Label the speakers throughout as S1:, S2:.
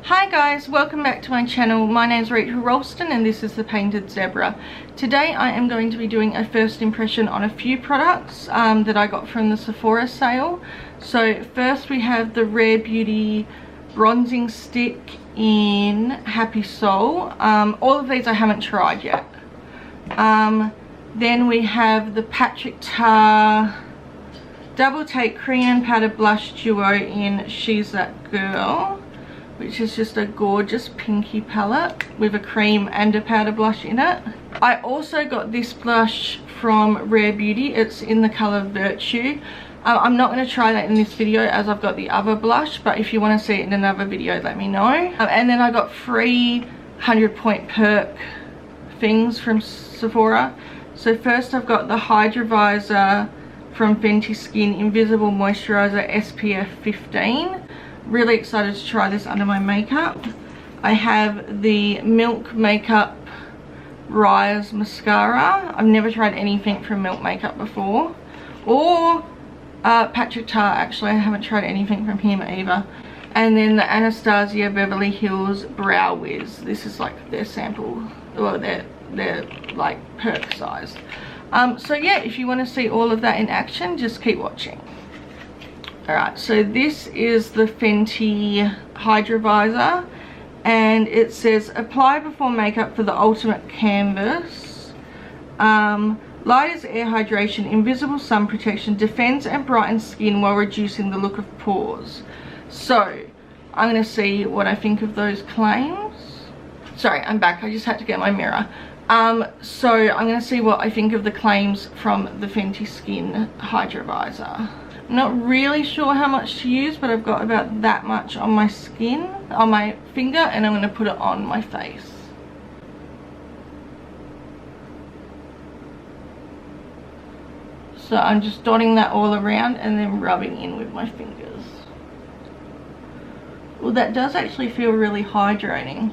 S1: Hi guys, welcome back to my channel. My name is Rachel Ralston and this is the Painted Zebra. Today I am going to be doing a first impression on a few products that I got from the Sephora sale. So first we have the Rare Beauty bronzing stick in Happy Soul. All of these I haven't tried yet. Then we have the Patrick Double Take Creme Powder Blush Duo in She's That Girl, which is just a gorgeous pinky palette with a cream and a powder blush in it. I also got this blush from Rare Beauty. It's in the colour Virtue. I'm not going to try that in this video as I've got the other blush, but if you want to see it in another video, let me know. And then I got free 100 point perk things from Sephora. So first I've got the Hydra Vizor from Fenty Skin Invisible Moisturiser SPF 15. Really excited to try this under my makeup. I have the Milk Makeup Rise Mascara. I've never tried anything from Milk Makeup before. Or Patrick actually, I haven't tried anything from him either. And then the Anastasia Beverly Hills Brow Wiz. This is like their sample, well they're like perk size. So yeah, if you want to see all of that in action, just keep watching. Alright, so this is the Fenty Hydra Vizor, and it says apply before makeup for the ultimate canvas. Light as air hydration, invisible sun protection, defends and brightens skin while reducing the look of pores. So I'm going to see what I think of those claims. Sorry, I'm back, I just had to get my mirror. So I'm going to see what I think of the claims from the Fenty Skin Hydra Vizor. I'm not really sure how much to use, but I've got about that much on my skin, on my finger, and I'm going to put it on my face. So I'm just dotting that all around and then rubbing in with my fingers. Well, that does actually feel really hydrating.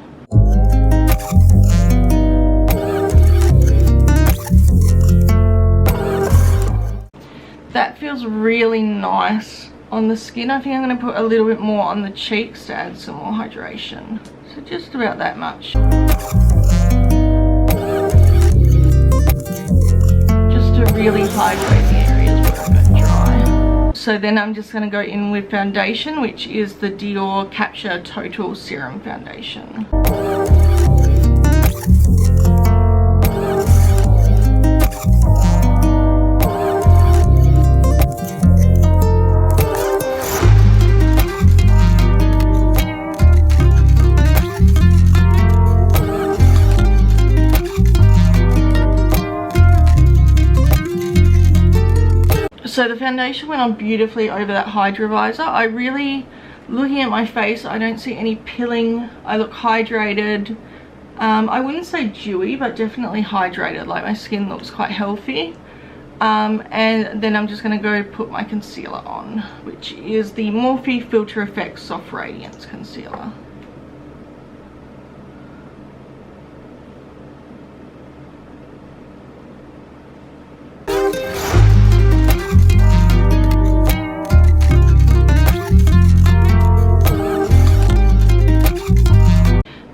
S1: That feels really nice on the skin. I think I'm going to put a little bit more on the cheeks to add some more hydration. So just about that much. Just to really hydrate the areas where I've got dry. So then I'm just going to go in with foundation, which is the Dior Capture Total Serum Foundation. So the foundation went on beautifully over that Hydra Vizor. I really, looking at my face, I don't see any pilling. I look hydrated. I wouldn't say dewy, but definitely hydrated. Like my skin looks quite healthy. And then I'm just going to go put my concealer on, which is the Morphe Filter Effects Soft Radiance Concealer.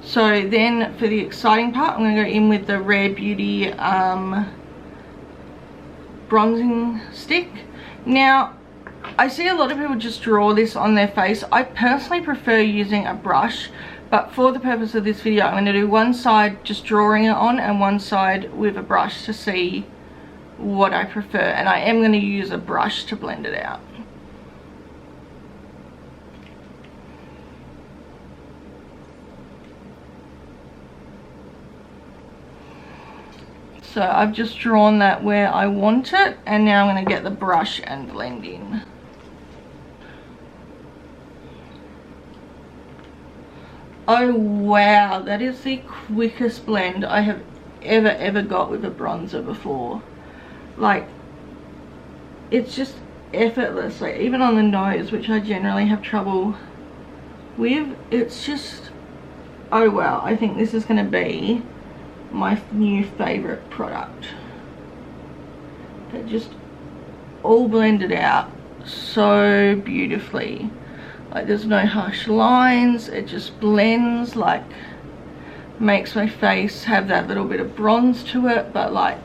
S1: So then for the exciting part, I'm going to go in with the Rare Beauty bronzing stick. Now, I see a lot of people just draw this on their face. I personally prefer using a brush, but for the purpose of this video, I'm going to do one side just drawing it on and one side with a brush to see what I prefer. And I am going to use a brush to blend it out. So I've just drawn that where I want it, and now I'm going to get the brush and blend in. Oh wow, that is the quickest blend I have ever got with a bronzer before. Like, it's just effortless. Like even on the nose, which I generally have trouble with, it's just, oh wow, I think this is going to be my new favorite product. It just all blended out so beautifully. Like there's no harsh lines, it just blends, like makes my face have that little bit of bronze to it, but like,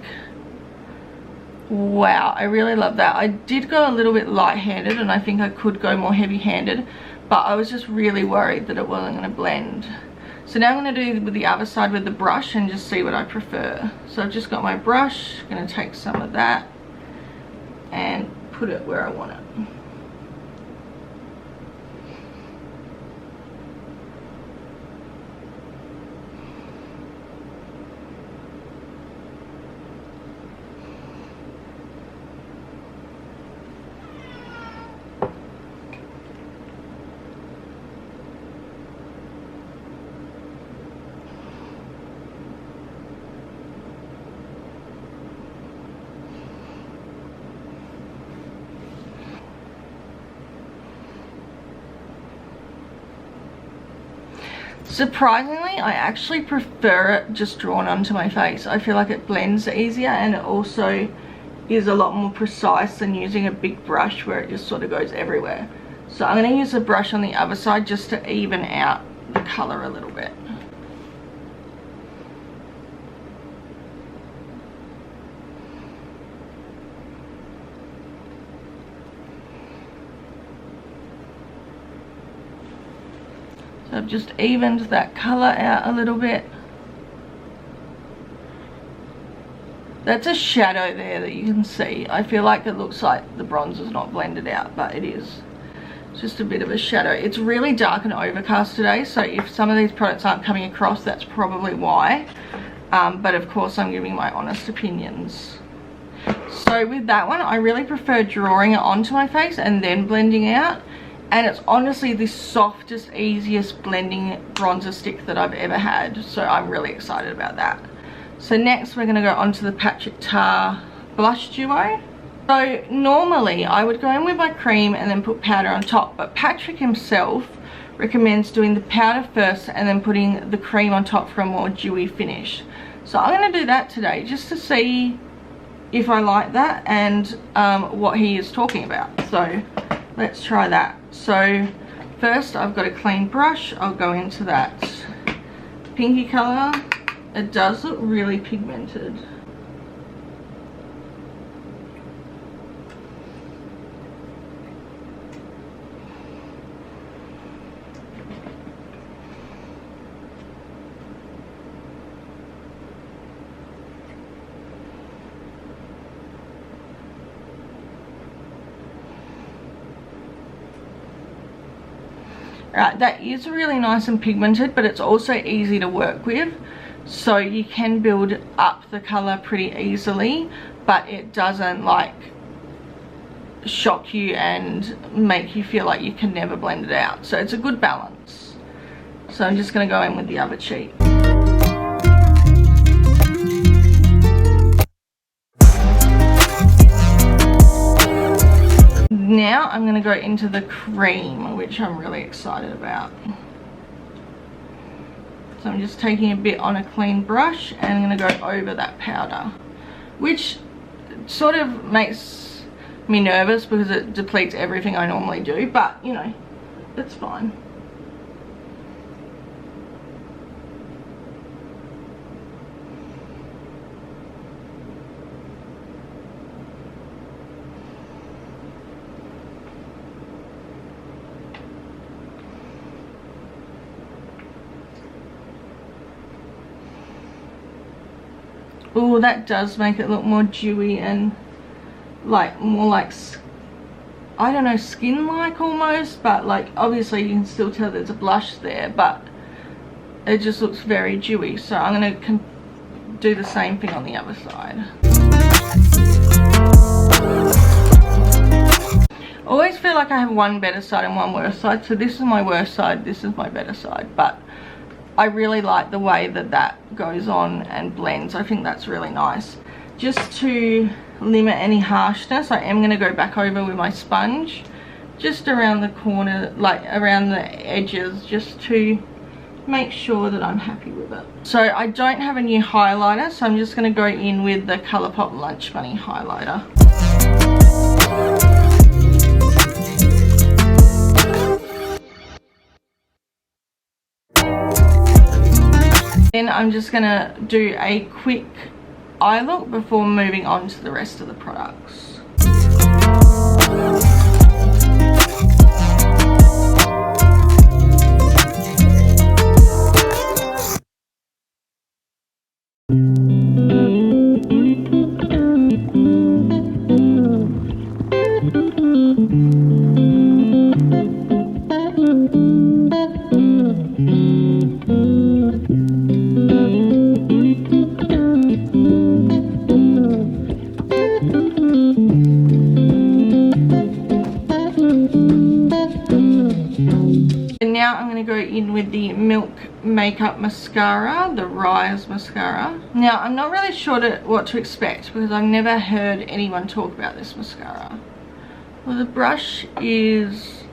S1: wow, I really love that. I did go a little bit light-handed and I think I could go more heavy-handed, but I was just really worried that it wasn't going to blend. So now I'm going to do with the other side with the brush and just see what I prefer. So I've just got my brush, going to take some of that and put it where I want it. Surprisingly, I actually prefer it just drawn onto my face. I feel like it blends easier and it also is a lot more precise than using a big brush where it just sort of goes everywhere. So I'm going to use a brush on the other side just to even out the colour a little bit. So I've just evened that colour out a little bit. That's a shadow there that you can see. I feel like it looks like the bronze is not blended out, but it is. It's just a bit of a shadow. It's really dark and overcast today, so if some of these products aren't coming across, that's probably why. But of course I'm giving my honest opinions. So with that one, I really prefer drawing it onto my face and then blending out. And it's honestly the softest, easiest blending bronzer stick that I've ever had. So I'm really excited about that. So next we're going to go on to the Patrick Tar Blush Duo. So normally I would go in with my cream and then put powder on top. But Patrick himself recommends doing the powder first and then putting the cream on top for a more dewy finish. So I'm going to do that today just to see if I like that and what he is talking about. So let's try that. So first I've got a clean brush. I'll go into that pinky colour. It does look really pigmented. Right, that is really nice and pigmented, but it's also easy to work with. So you can build up the colour pretty easily, but it doesn't like shock you and make you feel like you can never blend it out. So it's a good balance. So I'm just going to go in with the other cheek. Now I'm going to go into the cream, which I'm really excited about. So I'm just taking a bit on a clean brush and I'm going to go over that powder, which sort of makes me nervous because it depletes everything I normally do, but you know, it's fine. Oh, that does make it look more dewy and like more like, I don't know, skin-like almost, but like obviously you can still tell there's a blush there, but it just looks very dewy. So I'm going to do the same thing on the other side. I always feel like I have one better side and one worse side, so this is my worst side, this is my better side, but I really like the way that that goes on and blends. I think that's really nice. Just to limit any harshness, I am going to go back over with my sponge just around the corner, like around the edges, just to make sure that I'm happy with it. So I don't have a new highlighter, so I'm just going to go in with the Colourpop Lunch Money highlighter. Then I'm just gonna do a quick eye look before moving on to the rest of the products. Now I'm going to go in with the Milk Makeup Mascara, the Rise Mascara. Now I'm not really sure what to expect because I've never heard anyone talk about this mascara. Well, the brush is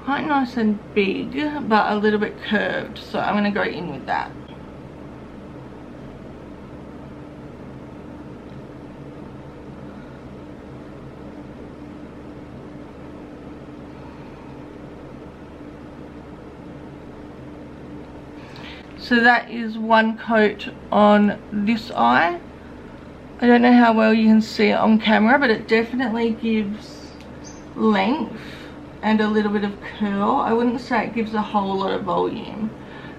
S1: quite nice and big but a little bit curved, so I'm going to go in with that. So that is one coat on this eye. I don't know how well you can see it on camera, but it definitely gives length and a little bit of curl. I wouldn't say it gives a whole lot of volume.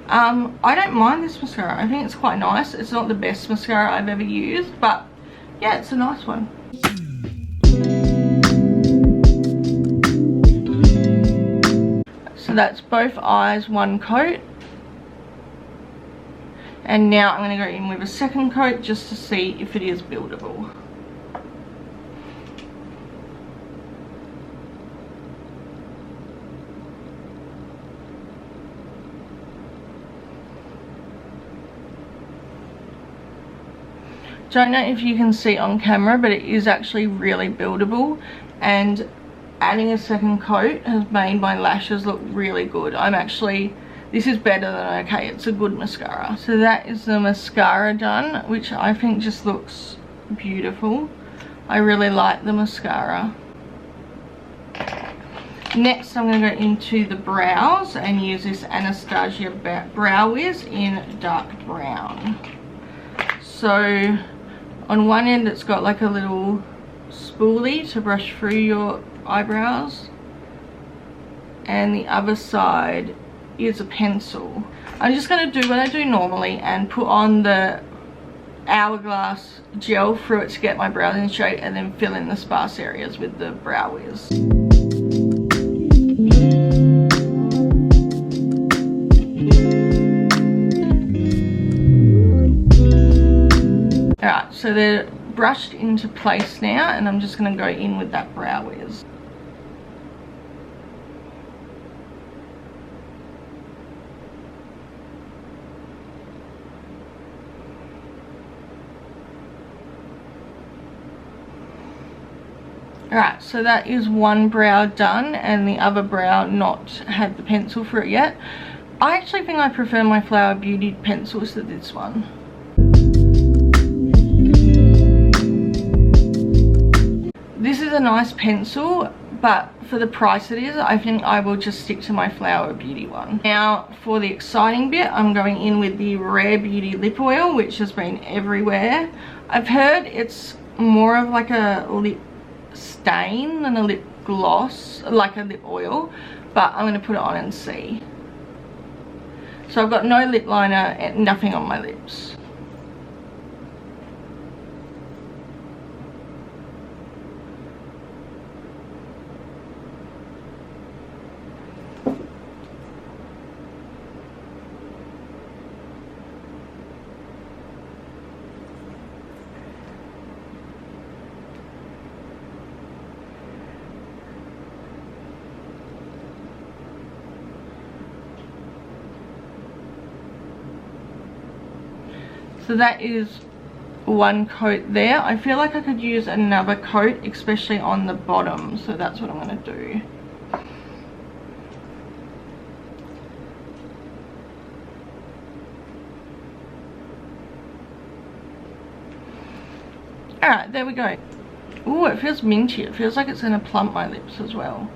S1: I don't mind this mascara. I think it's quite nice. It's not the best mascara I've ever used, but yeah, it's a nice one. So that's both eyes, one coat. And now I'm going to go in with a second coat just to see if it is buildable. Don't know if you can see on camera, but it is actually really buildable, and adding a second coat has made my lashes look really good. This is better than okay. It's a good mascara. So that is the mascara done, which I think just looks beautiful. I really like the mascara. Next I'm going to go into the brows and use this Anastasia Brow Wiz in dark brown. So on one end it's got like a little spoolie to brush through your eyebrows, and the other side is a pencil. I'm just going to do what I do normally and put on the Hourglass gel through it to get my brows in shape, and then fill in the sparse areas with the Brow Wiz. Alright, so they're brushed into place now, and I'm just going to go in with that Brow Wiz. Alright, so that is one brow done, and the other brow not had the pencil for it yet. I actually think I prefer my Flower Beauty pencils to this one. This is a nice pencil, but for the price it is, I think I will just stick to my Flower Beauty one. Now for the exciting bit, I'm going in with the Rare Beauty lip oil, which has been everywhere. I've heard it's more of like a lip stain than a lip gloss, like a lip oil, but I'm going to put it on and see. So I've got no lip liner and nothing on my lips. So that is one coat there. I feel like I could use another coat, especially on the bottom, so that's what I'm going to do. Alright, there we go. Ooh, it feels minty. It feels like it's going to plump my lips as well.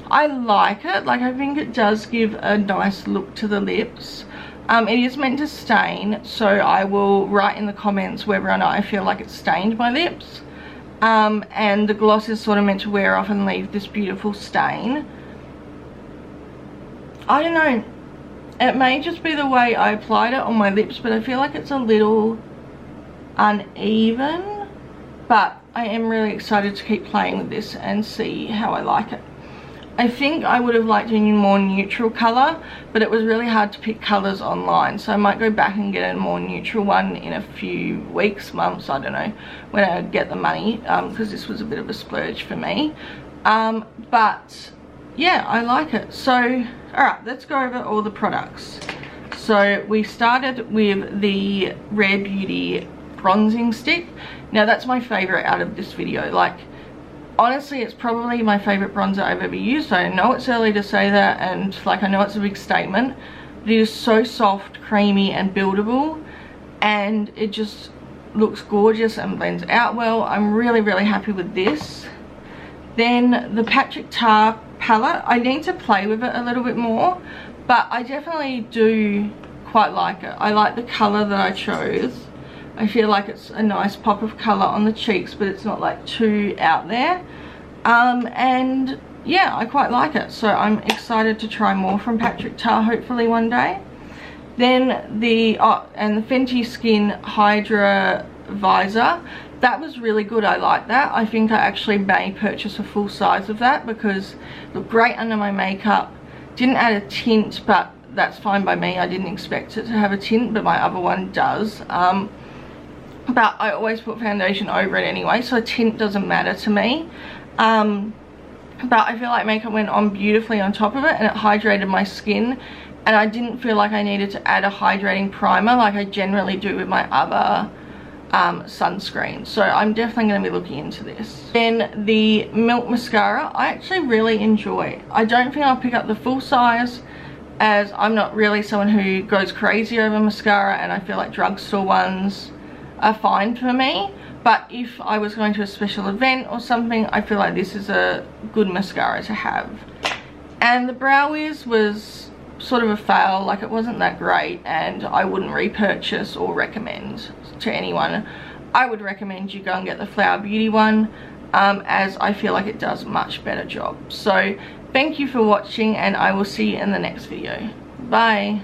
S1: I like it. Like, I think it does give a nice look to the lips. It is meant to stain, so I will write in the comments whether or not I feel like it's stained my lips. And the gloss is sort of meant to wear off and leave this beautiful stain. I don't know, it may just be the way I applied it on my lips, but I feel like it's a little uneven. But I am really excited to keep playing with this and see how I like it. I think I would have liked a more neutral colour, but it was really hard to pick colours online, so I might go back and get a more neutral one in a few weeks, months, I don't know, when I get the money, because this was a bit of a splurge for me. But yeah, I like it. So alright, let's go over all the products. So we started with the Rare Beauty bronzing stick. Now that's my favourite out of this video. Like, honestly, it's probably my favourite bronzer I've ever used. I know it's early to say that, and like I know it's a big statement, but it is so soft, creamy and buildable, and it just looks gorgeous and blends out well. I'm really, really happy with this. Then the Patrick Tar palette, I need to play with it a little bit more, but I definitely do quite like it. I like the colour that I chose. I feel like it's a nice pop of colour on the cheeks, but it's not like too out there. And yeah, I quite like it. So I'm excited to try more from Patrick Tar, hopefully one day. Then the Fenty Skin Hydra Vizor. That was really good. I like that. I think I actually may purchase a full size of that because it looked great under my makeup. Didn't add a tint, but that's fine by me. I didn't expect it to have a tint, but my other one does. But I always put foundation over it anyway, so a tint doesn't matter to me. But I feel like makeup went on beautifully on top of it, and it hydrated my skin, and I didn't feel like I needed to add a hydrating primer like I generally do with my other sunscreen. So I'm definitely going to be looking into this. Then the Milk Mascara, I actually really enjoy. I don't think I'll pick up the full size, as I'm not really someone who goes crazy over mascara, and I feel like drugstore ones are fine for me. But if I was going to a special event or something, I feel like this is a good mascara to have. And the Brow Wiz was sort of a fail. Like, it wasn't that great, and I wouldn't repurchase or recommend to anyone. I would recommend you go and get the Flower Beauty one, as I feel like it does a much better job. So thank you for watching, and I will see you in the next video. Bye.